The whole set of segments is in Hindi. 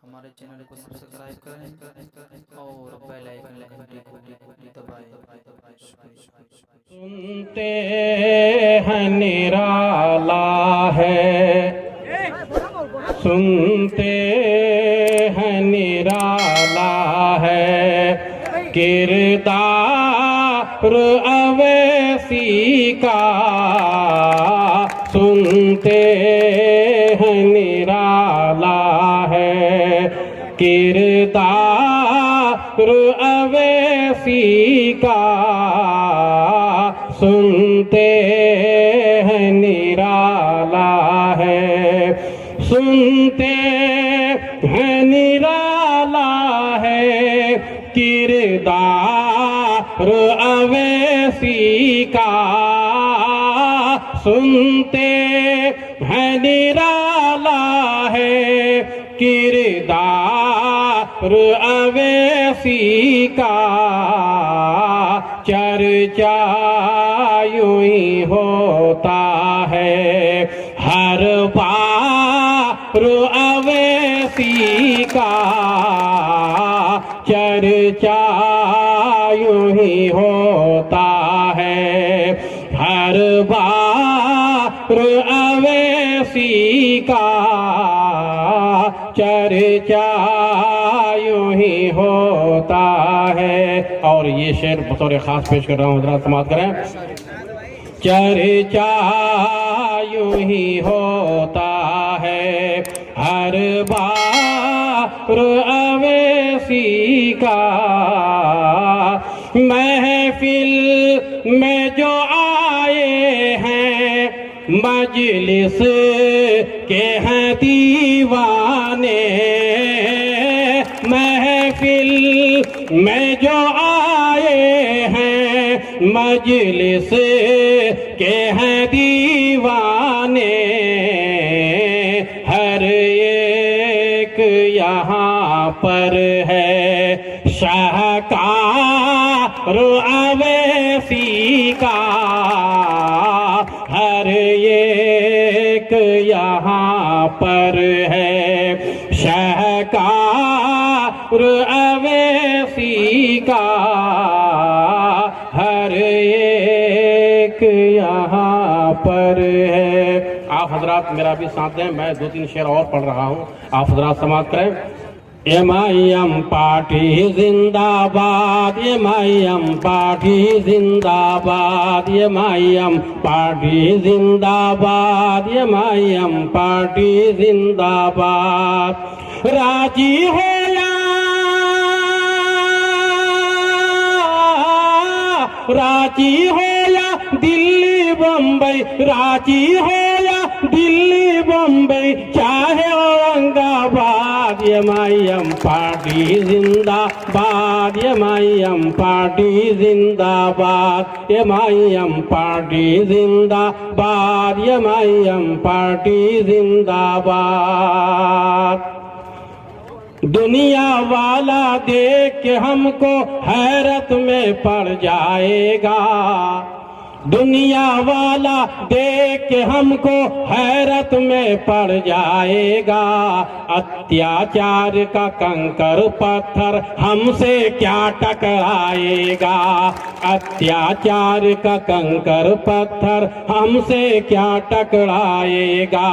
हमारे चैनल को सब्सक्राइब करें और बेल आइकन घंटी को दबाएं। सुनते हैं निराला है, सुनते हैं निराला है, किरदार अवैसी का सुनते हैं निराला है, किरदार अवैसी का सुनते हैं निराला है, सुनते हैं निराला है, किरदार अवैसी का सुनते हैं निराला है, किरदार अवैसी का चर्चा यूं ही होता है हर बार अवैसी का चर्चा यूं ही होता है हर बार अवैसी का चर्चा यूं ही होता है। और ये शेर बतौर खास पेश कर रहा हूँ, हज़रात समाअत करें। चर्चा यूं ही होता है हर बार अवैसी का, महफिल में जो आए हैं मजलिस के हैं दीवाने, महफिल में जो आए हैं मजलिस के हैं दीवाने, हर एक यहाँ पर है शाहकार अवैसी का, हर एक यहाँ पर है शाहकार अवैसी का, हर एक यहाँ पर है। आप हजरात मेरा भी साथ दें, मैं 2-3 शेर और पढ़ रहा हूँ, आप हजरात समाअत करें। एमआईएम पार्टी जिंदाबाद, एमआईएम पार्टी जिंदाबाद, एमआईएम पार्टी जिंदाबाद, एमआईएम पार्टी जिंदाबाद। राजी हो या राजी हो या दिल्ली बम्बई, राजी हो या दिल्ली बम्बई चाहे औरंगाबाद, एमआईएम पार्टी जिंदाबाद, एमआईएम पार्टी जिंदाबाद, एमआईएम पार्टी जिंदाबाद, एमआईएम पार्टी जिंदाबाद। दुनिया वाला देख के हमको हैरत में पड़ जाएगा, दुनिया वाला देख के हमको हैरत में पड़ जाएगा, अत्याचार का कंकर पत्थर हमसे क्या टकराएगा, अत्याचार का कंकर पत्थर हमसे क्या टकराएगा।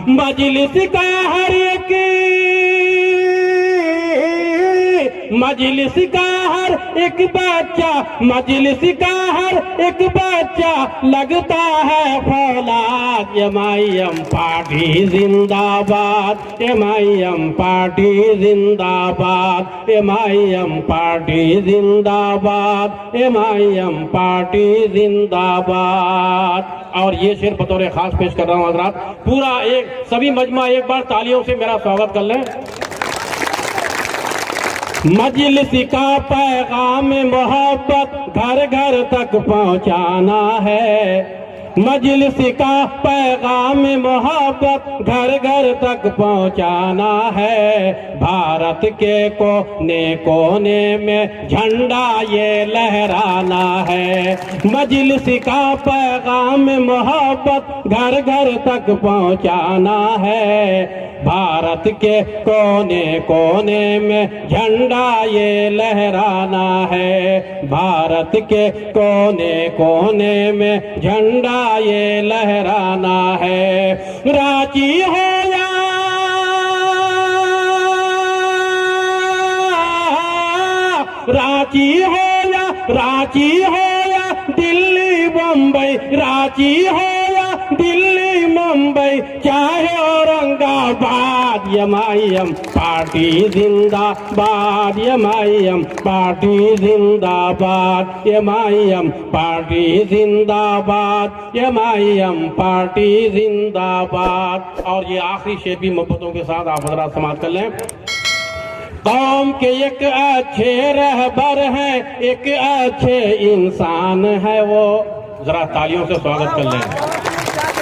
मजलिस का हर एक मजलिस का हर एक बच्चा, मजलिस का हर एक बच्चा लगता है फौलाद, एमआईएम पार्टी जिंदाबाद, एमआईएम पार्टी जिंदाबाद, एमआईएम पार्टी जिंदाबाद, एमआईएम पार्टी जिंदाबाद। और ये शेर बतौर खास पेश कर रहा हूँ हजरात, पूरा एक सभी मजमा एक बार तालियों से मेरा स्वागत कर लें। मजलिस का पैगाम मोहब्बत घर घर तक पहुंचाना है, मजलिस का पैगाम मोहब्बत घर घर तक पहुंचाना है। भारत के कोने कोने में झंडा ये लहराना है। मजलिस का पैगाम मोहब्बत घर घर तक पहुंचाना है। भारत के कोने कोने में झंडा ये लहराना है। भारत के कोने कोने में झंडा ये लहराना है। रांची हो या रांची हो या रांची हो या दिल्ली मुंबई, रांची हो या दिल्ली मुंबई, चाहे औरंगाबाद, एमआईएम पार्टी जिंदाबाद, एमआईएम पार्टी जिंदाबाद, एमआईएम पार्टी जिंदाबाद, एमआईएम पार्टी जिंदाबाद। और ये आखिरी शेर भी मोहब्बतों के साथ आप हजरात समाप्त कर लें। कौम के एक अच्छे रहबर हैं, एक अच्छे इंसान है वो। जरा तालियों से स्वागत कर लें।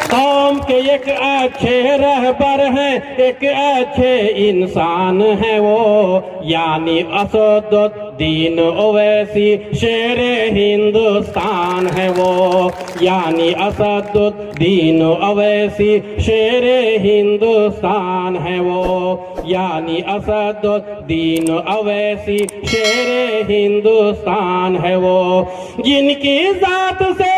कौम के एक अच्छे रहबर हैं, एक अच्छे इंसान है वो, यानी असदुद्दीन ओवैसी शेरे हिंदुस्तान है वो, यानी असदुद्दीन ओवैसी शेरे हिंदुस्तान है वो, यानी असदुद्दीन ओवैसी शेरे हिंदुस्तान है वो। जिनकी जात से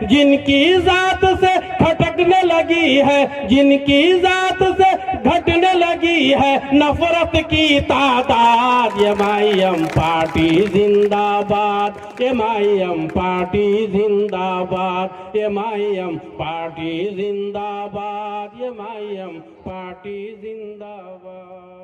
जिनकी जात से खटकने लगी है, जिनकी जात से घटने लगी है नफरत की तादाद, एमआईएम पार्टी जिंदाबाद, एमआईएम पार्टी जिंदाबाद, एमआईएम पार्टी जिंदाबाद, एमआईएम पार्टी जिंदाबाद।